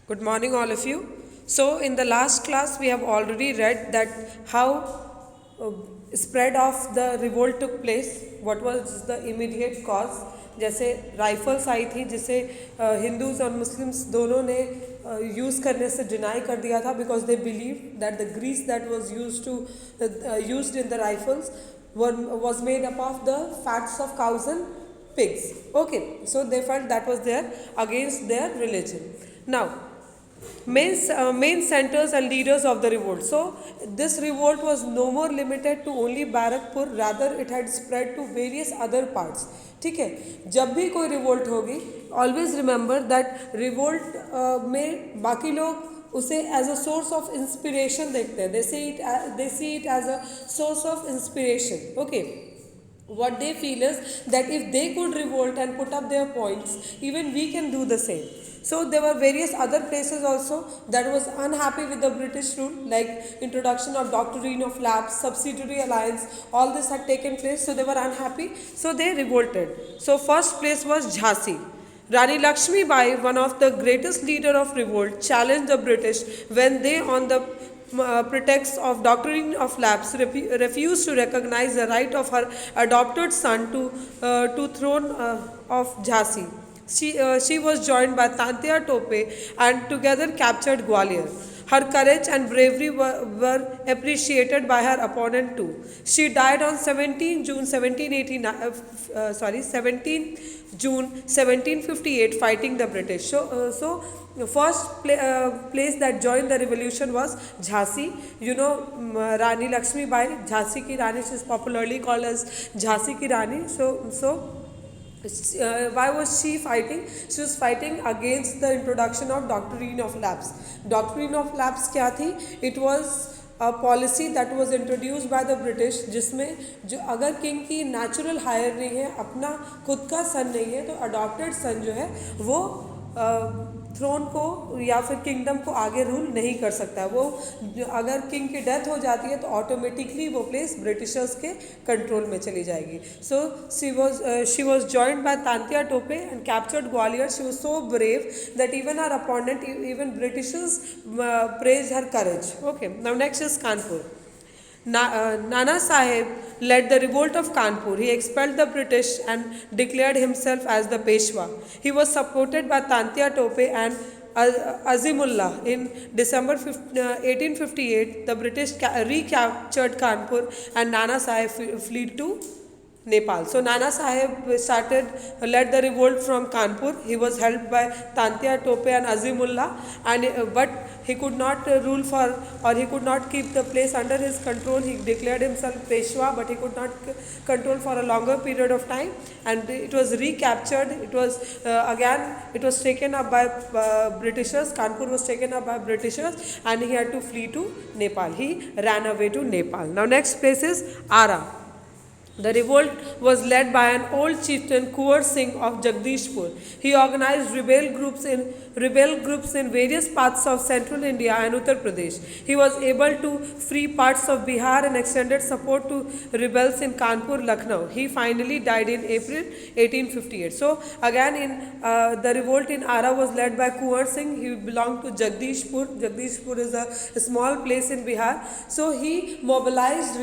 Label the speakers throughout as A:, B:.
A: Good morning, all of you. So, in the last class, we have already read that how uh, spread of the revolt took place. What was the immediate cause? जैसे rifles आई थी जिसे Hindus और Muslims दोनों ने use करने से deny कर दिया था because they believe that the grease that was used in the rifles was made up of the fats of cows and pigs. Okay, so they felt that was there against their religion. Now, main centers and leaders of the revolt. So this revolt was no more limited to only Barakpur, rather it had spread to various other parts. ठीक है, जब भी कोई revolt होगी always remember that revolt में बाकी लोग उसे as a source of inspiration देखते हैं. They see it as a source of inspiration. Okay, what they feel is that if they could revolt and put up their points, even we can do the same. So there were various other places also that was unhappy with the British rule, like introduction of doctrine of lapse, subsidiary alliance, all this had taken place, so they were unhappy, so they revolted. So first place was Jasi. Rani Lakshmi Bai, one of the greatest leader of revolt, challenged the British when they, on the pretext of doctrine of lapse, refused to recognize the right of her adopted son to throne of Jhansi. She was joined by Tantia Tope and together captured Gwalior. Her courage and bravery were appreciated by her opponent too. She died on 17 June 1758 fighting the British. So first place that joined the revolution was Jhansi. You know, Rani Lakshmi Bai, Jhansi ki Rani, she is popularly called as Jhansi ki Rani. So why was she fighting? She was fighting against the introduction of doctrine of lapse. Doctrine of lapse क्या थी? It was a policy that was introduced by the British, जिसमें जो अगर king की natural higher नहीं है, अपना खुद का सन नहीं है, तो अडॉप्टेड सन जो है वो थ्रोन को या फिर किंगडम को आगे रूल नहीं कर सकता है. वो अगर किंग की डेथ हो जाती है तो ऑटोमेटिकली वो प्लेस ब्रिटिशर्स के कंट्रोल में चली जाएगी. So she was joined by Tantia Tope and captured Gwalior. She was so brave that even her opponent, even Britishers praise her courage. Okay, now next is Kanpur. Nana Sahib led the revolt of Kanpur. He expelled the British and declared himself as the Peshwa. He was supported by Tantia Tope and Azimullah. In December 1858, the British recaptured Kanpur and Nana Sahib fled to Nepal. So Nana Sahib led the revolt from Kanpur. He was helped by Tantia Tope and Azimullah, and but he could not rule for, or he could not keep the place under his control. He declared himself Peshwa, but he could not control for a longer period of time, and it was recaptured. It was again, it was taken up by Britishers. Kanpur was taken up by Britishers, and he had to flee to Nepal. He ran away to Nepal. Now next place is Ara. The revolt was led by an old chieftain, Kuwar Singh of Jagdishpur. He organized rebel groups in various parts of central India and Uttar Pradesh. He was able to free parts of Bihar and extended support to rebels in Kanpur, Lucknow. He finally died in April 1858. So again, the revolt in Ara was led by Kuwar Singh. He belonged to Jagdishpur. Jagdishpur is a small place in Bihar. So he mobilized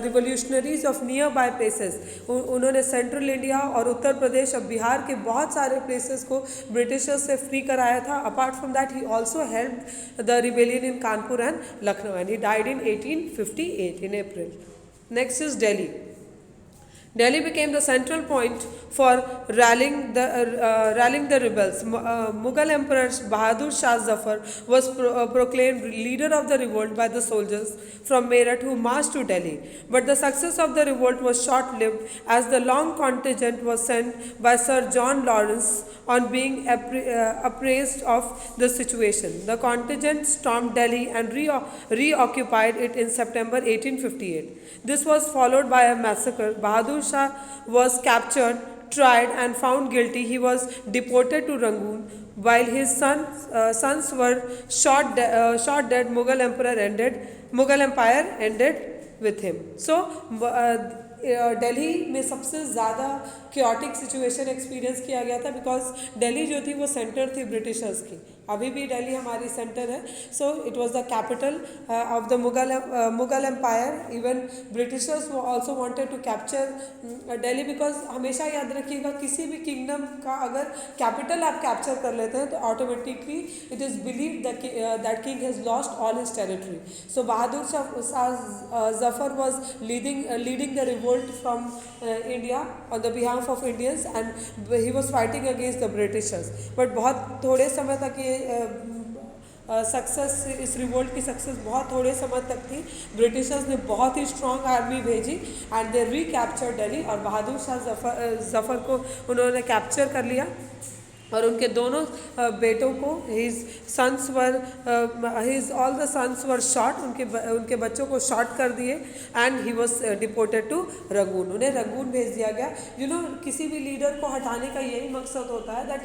A: revolutionaries of nearby places. उन्होंने central India और उत्तर प्रदेश और बिहार के बहुत सारे places को Britishers से free कराया था. Apart from that he also helped the rebellion in Kanpur and Lucknow, and he died in 1858 in April. Next is Delhi. Delhi became the central point for rallying the rebels. Mughal Emperor Bahadur Shah Zafar was proclaimed leader of the revolt by the soldiers from Meerut who marched to Delhi. But the success of the revolt was short-lived as the long contingent was sent by Sir John Lawrence on being appraised of the situation. The contingent stormed Delhi and reoccupied it in September 1858. This was followed by a massacre. Bahadur Shah was captured, tried and found guilty. He was deported to Rangoon. While his sons were shot dead, Mughal Empire ended with him. So Delhi में सबसे ज़्यादा chaotic situation experience किया गया था, because Delhi जो थी वो centre थी ब्रिटिशर्स की। अभी भी दिल्ली हमारी सेंटर है। So it was the capital of the Mughal empire. Even Britishers also wanted to capture Delhi, because हमेशा याद रखिएगा किसी भी किंगडम का अगर कैपिटल आप कैप्चर कर लेते हैं तो automatically it is believe that king has lost all his territory. So Bahadur Shah Zafar was leading the revolt from India on the behalf of Indians, and he was fighting against the Britishers. But बहुत थोड़े समय तक ये success, इस revolt की success बहुत थोड़े समय तक थी। ब्रिटिशर्स ने बहुत ही स्ट्रॉन्ग आर्मी भेजी एंड दे रिकैप्चर दिल्ली, और बहादुर शाह जफर को उन्होंने कैप्चर कर लिया, और उनके दोनों बेटों को all the sons were shot, उनके बच्चों को शॉट कर दिए, and he was deported to Rangoon. उन्हें रंगून भेज दिया गया। किसी भी लीडर को हटाने का यही मकसद होता है दैट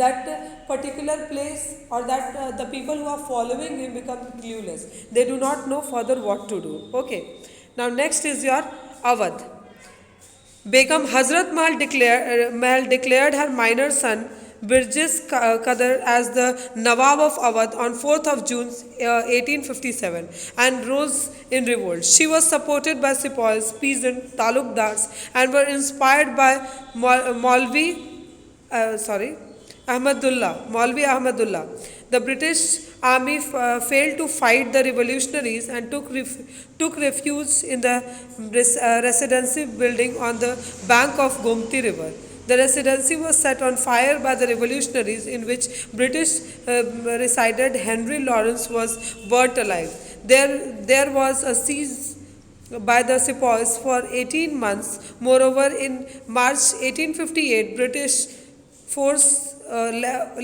A: दैट पर्टिकुलर प्लेस और that the people who are following him become clueless, they do not know further what to do. Okay, now next is your Awadh. Begum Hazrat Mahal declared her minor son Birjis Qadar as the Nawab of Awadh on 4th of June 1857 and rose in revolt. She was supported by sepoys, peasants, talukdars, and were inspired by Maulvi Ahmadullah. The British army failed to fight the revolutionaries and took refuge in the residency building on the bank of Gomti River. The residency was set on fire by the revolutionaries, in which British resident Henry Lawrence was burnt alive. There was a siege by the sepoys for 18 months. Moreover, in March 1858, British force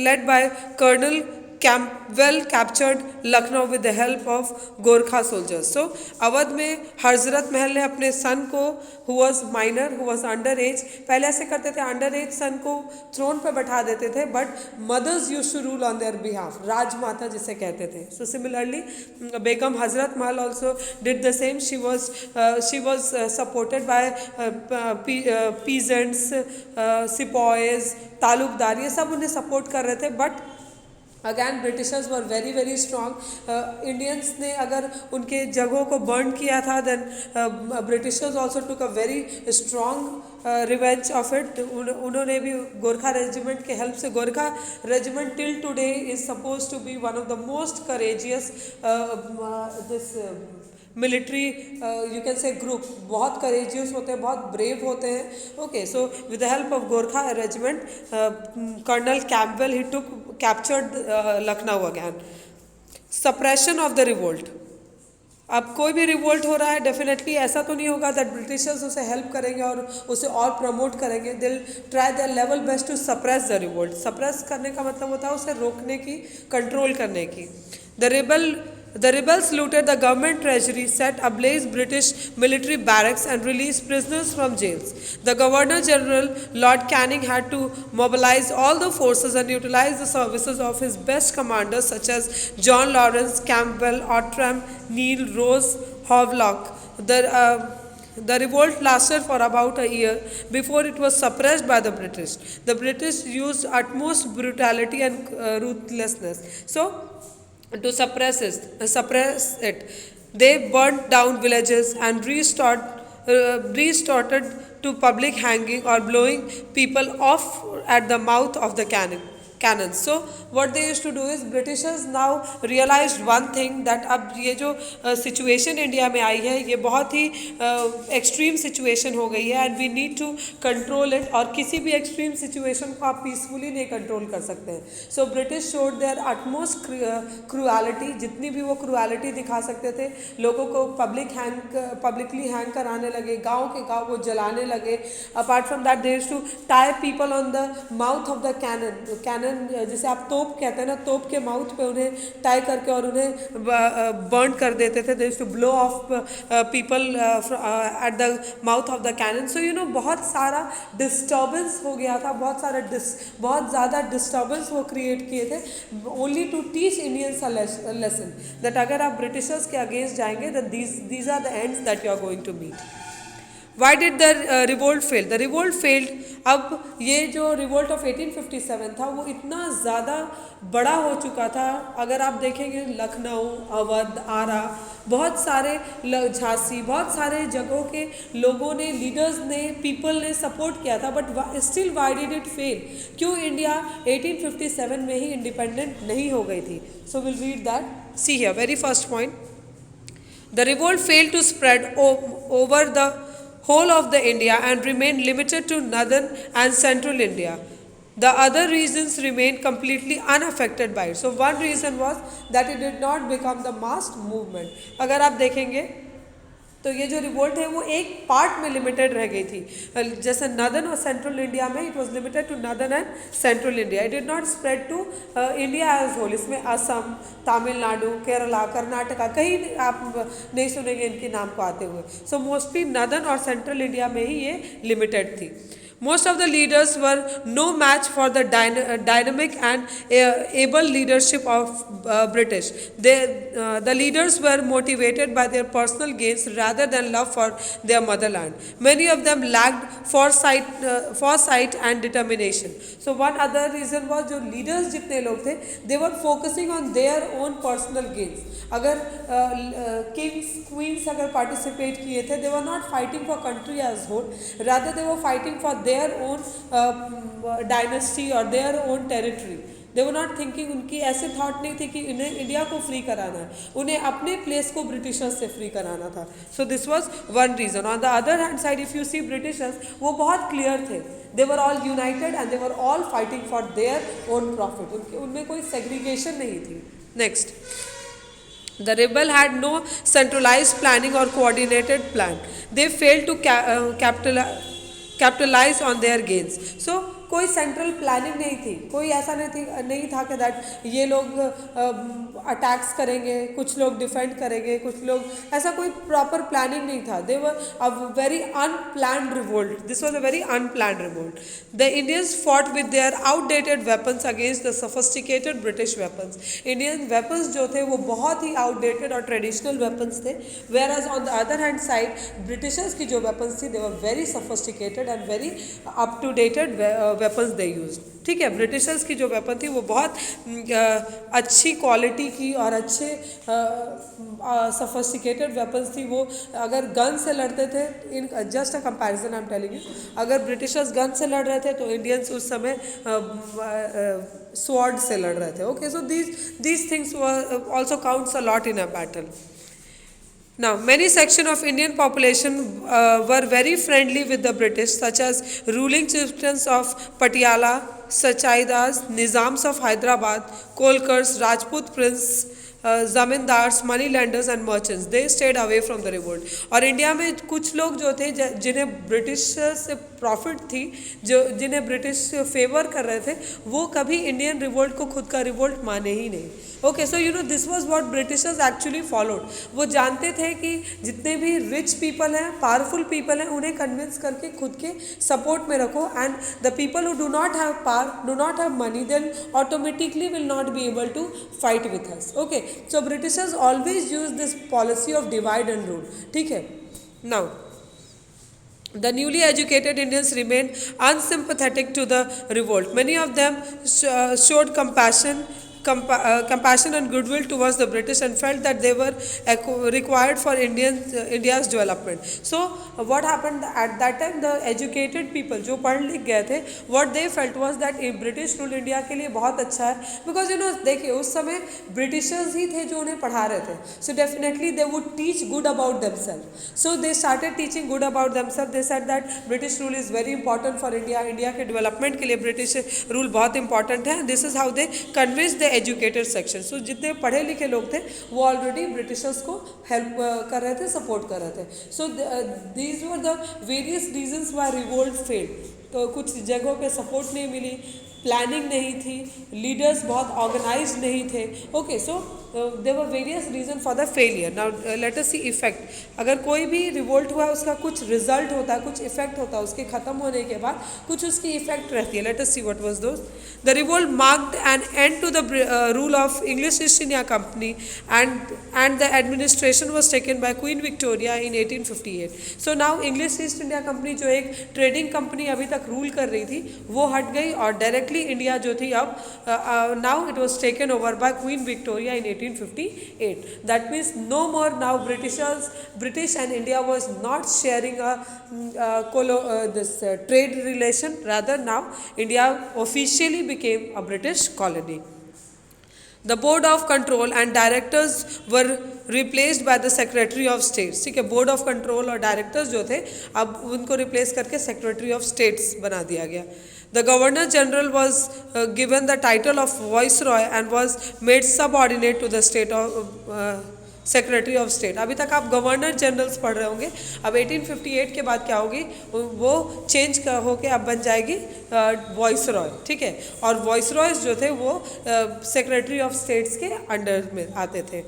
A: led by Colonel Campbell captured Lucknow with the help of Gorkha soldiers. So Awadh में हजरत महल ने अपने सन को who was minor, who was under age, पहले ऐसे करते थे, under as सन को throne पे बैठा देते थे, but mothers used to rule on their behalf, Rajmata जिसे कहते थे. So similarly Begum Hazrat Mahal also did the same. She was supported by peasants, sepoys, talukdar, ये सब उन्हें सपोर्ट कर रहे थे. But again Britishers were very very strong. Indians ने अगर उनके जगहों को बर्न किया था, then Britishers also took a very strong revenge of it. उन्होंने भी गोरखा रेजिमेंट के हेल्प से, Gorkha regiment till today is suppose to be one of the most courageous this military you can say group. बहुत courageous होते हैं, बहुत brave होते हैं. Okay, so with the help of Gorkha regiment, colonel Campbell he took captured Lucknow again. Suppression of the revolt. अब कोई भी revolt हो रहा है, डेफिनेटली ऐसा तो नहीं होगा दैट ब्रिटिशर्स उसे हेल्प करेंगे और उसे और प्रमोट करेंगे. They will try their level best to suppress the revolt. Suppress करने का मतलब होता है उसे रोकने की, कंट्रोल करने की. The rebels looted the government treasury, set ablaze British military barracks and released prisoners from jails. The Governor General Lord Canning had to mobilize all the forces and utilize the services of his best commanders such as John Lawrence, Campbell, Outram, Neil, Rose, Havelock. The revolt lasted for about a year before it was suppressed by the British. The British used utmost brutality and ruthlessness. So, to suppress it, they burnt down villages and resorted to public hanging or blowing people off at the mouth of the cannons. So what they used to do is, Britishers now realized one thing, that अब ये जो situation India में आई है ये बहुत ही extreme situation हो गई है, and we need to control it. और किसी भी एक्सट्रीम सिचुएशन को आप पीसफुली नहीं कंट्रोल कर सकते हैं. So British showed their utmost cruelty. जितनी भी वो क्रूएलिटी दिखा सकते थे, लोगों को पब्लिकली हैंग कराने लगे, गाँव के गाँव वो जलाने लगे. Apart from that, they used to tie people on the mouth of the cannon, जिसे आप तोप कहते हैं ना, तोप के माउथ पे उन्हें टाई करके और उन्हें बर्न कर देते थे. They used to blow off people at the mouth of the cannon. So बहुत सारा डिस्टर्बेंस हो गया था, बहुत ज़्यादा डिस्टर्बेंस वो क्रिएट किए थे, only to teach Indians a lesson that अगर आप ब्रिटिशर्स के अगेंस्ट जाएंगे, that these are the ends that you are going to meet. Why did the revolt fail? The revolt failed. अब ये जो रिवोल्ट ऑफ 1857 था वो इतना ज़्यादा बड़ा हो चुका था। अगर आप देखेंगे लखनऊ, अवध, आरा, बहुत सारे झांसी, बहुत सारे जगहों के लोगों ने, लीडर्स ने, पीपल ने सपोर्ट किया था, but still why did it fail? क्यों इंडिया 1857 में ही इंडिपेंडेंट नहीं हो गई थी? So will read that. See here, very first point, the revolt failed to spread over the whole of the India and remained limited to northern and central India. The other regions remained completely unaffected by it. So one reason was that it did not become the mass movement. अगर आप देखेंगे तो ये जो revolt है वो एक part में लिमिटेड रह गई थी, जैसे नदर्न और सेंट्रल इंडिया में it was limited to northern and central India, it did not spread to India as whole. इसमें असम, तमिलनाडु, केरला, कर्नाटका, कहीं आप नहीं सुनेंगे इनके नाम को आते हुए। सो मोस्टली नदर्न और सेंट्रल इंडिया में ही ये लिमिटेड थी। Most of the leaders were no match for the dynamic and able leadership of British. The leaders were motivated by their personal gains rather than love for their motherland. Many of them lacked foresight and determination. So one other reason was जो leaders जितने लोग थे, they were focusing on their own personal gains. अगर kings, queens अगर participate किए थे, they were not fighting for country as whole, rather they were fighting for their own dynasty or their own territory. They were not thinking, उनकी ऐसे thought नहीं थी कि इन्हें इंडिया को फ्री कराना है, उन्हें अपने प्लेस को ब्रिटिशर्स से फ्री कराना था। So this was one reason. On the other hand side if you see Britishers, वो बहुत क्लियर थे, they were all united and they were all fighting for their own profit. उनमें कोई segregation नहीं थी। Next, the rebel had no centralized planning or coordinated plan. They failed to capitalize on their gains. So कोई central planning नहीं थी, कोई ऐसा नहीं था कि दैट ये लोग अटैक्स करेंगे, कुछ लोग डिफेंड करेंगे, कुछ लोग, ऐसा कोई प्रॉपर प्लानिंग नहीं था। They were a very unplanned revolt, this was a very unplanned revolt. The Indians fought with their outdated weapons against the sophisticated British weapons. Indian weapons जो थे वो बहुत ही आउटडेटेड और ट्रेडिशनल वेपन्स थे, whereas on the other hand side Britishers की जो weapons थी, they were very sophisticated and very up to dated weapons they use. ठीक है, ब्रिटिशर्स की जो वेपन थी वो बहुत अच्छी क्वालिटी की और अच्छे सोफिस्टिकेटेड वेपन्स थी। वो अगर गन से लड़ते थे, in just a comparison I am telling you, अगर ब्रिटिशर्स गन से लड़ रहे थे तो इंडियंस उस समय स्वॉर्ड से लड़ रहे थे। Okay, so these things also counts a lot in a battle. Now, many sections of Indian population were very friendly with the British, such as ruling chieftains of Patiala, Sachaidas, Nizams of Hyderabad, Kolkars, Rajput prince, zamindars, money landers and merchants, they stayed away from the revolt. और India में कुछ लोग जो थे जिन्हें British से profit थी, जो जिन्हें ब्रिटिश फेवर कर रहे थे, वो कभी इंडियन रिवोल्ट को खुद का रिवोल्ट माने ही नहीं। Okay, so you know this was what Britishers actually followed. वो जानते थे कि जितने भी रिच पीपल हैं, पावरफुल पीपल हैं, उन्हें कन्विंस करके खुद के सपोर्ट में रखो, and the people who do not have power, do not have money, then automatically will not be able to fight with us. Okay, so Britishers always use this policy of divide and rule. ठीक है, now the newly educated Indians remained unsympathetic to the revolt. Many of them showed compassion and goodwill towards the British and felt that they were required for India's development. So what happened at that time, the educated people जो पढ़ लिख गए थे, what they felt was that British rule India के लिए बहुत अच्छा है, because you know देखिए उस समय Britishers ही थे जो उन्हें पढ़ा रहे थे, so definitely they would teach good about themselves. So they started teaching good about themselves. They said that British rule is very important for India. India के development के लिए British rule बहुत important है. This is how they convinced the educated section. So जितने पढ़े लिखे लोग थे वो ऑलरेडी ब्रिटिशर्स को हेल्प कर रहे थे, सपोर्ट कर रहे थे. So these were the various reasons Y revolt failed. तो कुछ जगहों पे सपोर्ट नहीं मिली, प्लानिंग नहीं थी, लीडर्स बहुत ऑर्गेनाइज नहीं थे. Okay, so there were various reason for the failure. Now let us see effect. अगर कोई भी रिवोल्ट हुआ उसका कुछ रिजल्ट होता है, कुछ इफेक्ट होता है, उसके खत्म होने के बाद कुछ उसकी इफेक्ट रहती है. Let us see what was those. The revolt marked an end to the rule of English East India Company and the administration was taken by Queen Victoria in 1858. So now English East India Company जो एक trading company अभी तक rule कर रही थी वो हट गई और डायरेक्टली इंडिया जो थी अब now it was taken over by Queen Victoria in 1858. That means no more now British and India was not sharing this trade relation. Rather now India officially became a British colony. The board of control and directors were replaced by the secretary of states. ठीक है, board of control और directors जो थे अब उनको replace करके secretary of states बना दिया गया. The Governor General was given the title of Viceroy and was made subordinate to the state of secretary of state. अभी तक आप गवर्नर जनरल्स पढ़ रहे होंगे. अब 1858 के बाद क्या होगी, वो चेंज होके अब बन जाएगी वॉइसरॉय. ठीक है, और वॉइसरॉयज जो थे वो सेक्रेटरी ऑफ स्टेट्स के अंडर में आते थे.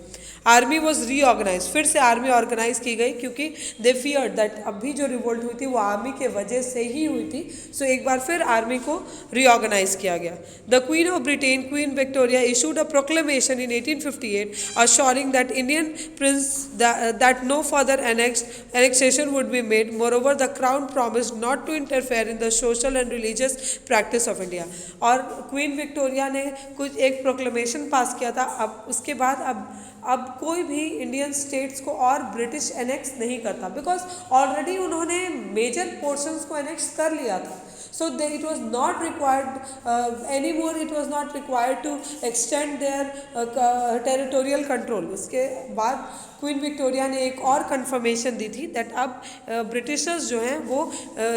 A: Army was reorganise. फिर से आर्मी ऑर्गेनाइज की गई क्योंकि दे फियर्ड दैट अभी जो रिवोल्ट हुई थी वो आर्मी के वजह से ही हुई थी. सो एक बार फिर आर्मी को रीऑर्गेनाइज किया गया. The queen of Britain queen Victoria issued a proclamation in 1858 assuring that Indian prince that no further annexation would be made. Moreover, the crown promised not to interfere in the social and religious practice of India. और queen Victoria ने कुछ एक proclamation पास किया था. अब उसके बाद अब कोई भी इंडियन स्टेट्स को और ब्रिटिश एनेक्स नहीं करता बिकॉज ऑलरेडी उन्होंने मेजर पोर्शंस को एनेक्स कर लिया था. So it was not required anymore. It was not required to extend their territorial control. उसके बाद क्वीन विक्टोरिया ने एक और कंफर्मेशन दी थी दैट अब ब्रिटिशर्स जो हैं वो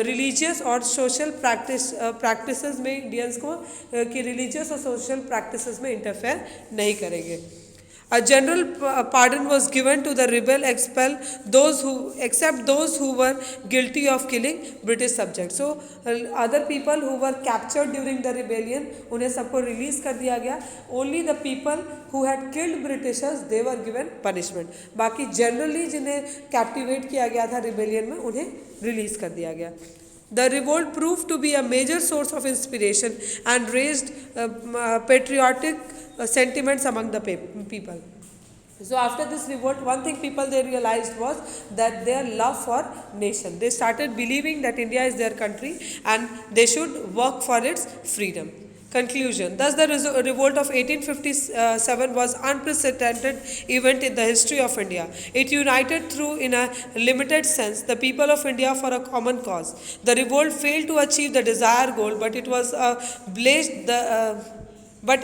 A: रिलीजियस और सोशल प्रैक्टिसेस में इंडियंस को कि रिलीजियस और सोशल प्रैक्टिसेस में इंटरफेयर नहीं करेंगे. A general pardon was given to the rebel except those who were guilty of killing British subjects. So other people who were captured during the rebellion उन्हें सबको release कर दिया गया. Only the people who had killed Britishers they were given punishment. बाकी generally जिन्हें captivate किया गया था रिबेलियन में उन्हें रिलीज कर दिया गया. The revolt proved to be a major source of inspiration and raised patriotic sentiments among the people. So after this revolt, one thing people they realized was that their love for nation. They started believing that India is their country and they should work for its freedom. Conclusion. Thus the revolt of 1857 was unprecedented event in the history of India. It united through in a limited sense the people of India for a common cause. The revolt failed to achieve the desired goal, but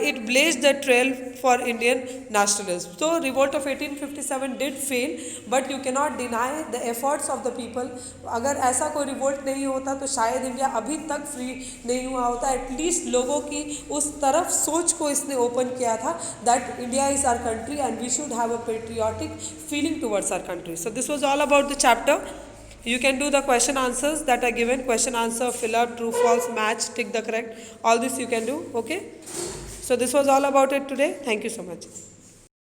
A: it blazed the trail for Indian nationalism. So revolt of 1857 did fail, but you cannot deny the efforts of the people. अगर ऐसा कोई revolt नहीं होता तो शायद India अभी तक free नहीं हुआ होता. एटलीस्ट लोगों की उस तरफ सोच को इसने ओपन किया था that India is our country and we should have a patriotic feeling towards our country. So this was all about the chapter. You can do the question answers that are given. Question answer, fill up, true, false, match, tick the correct. All this you can do. Okay. So this was all about it today. Thank you so much.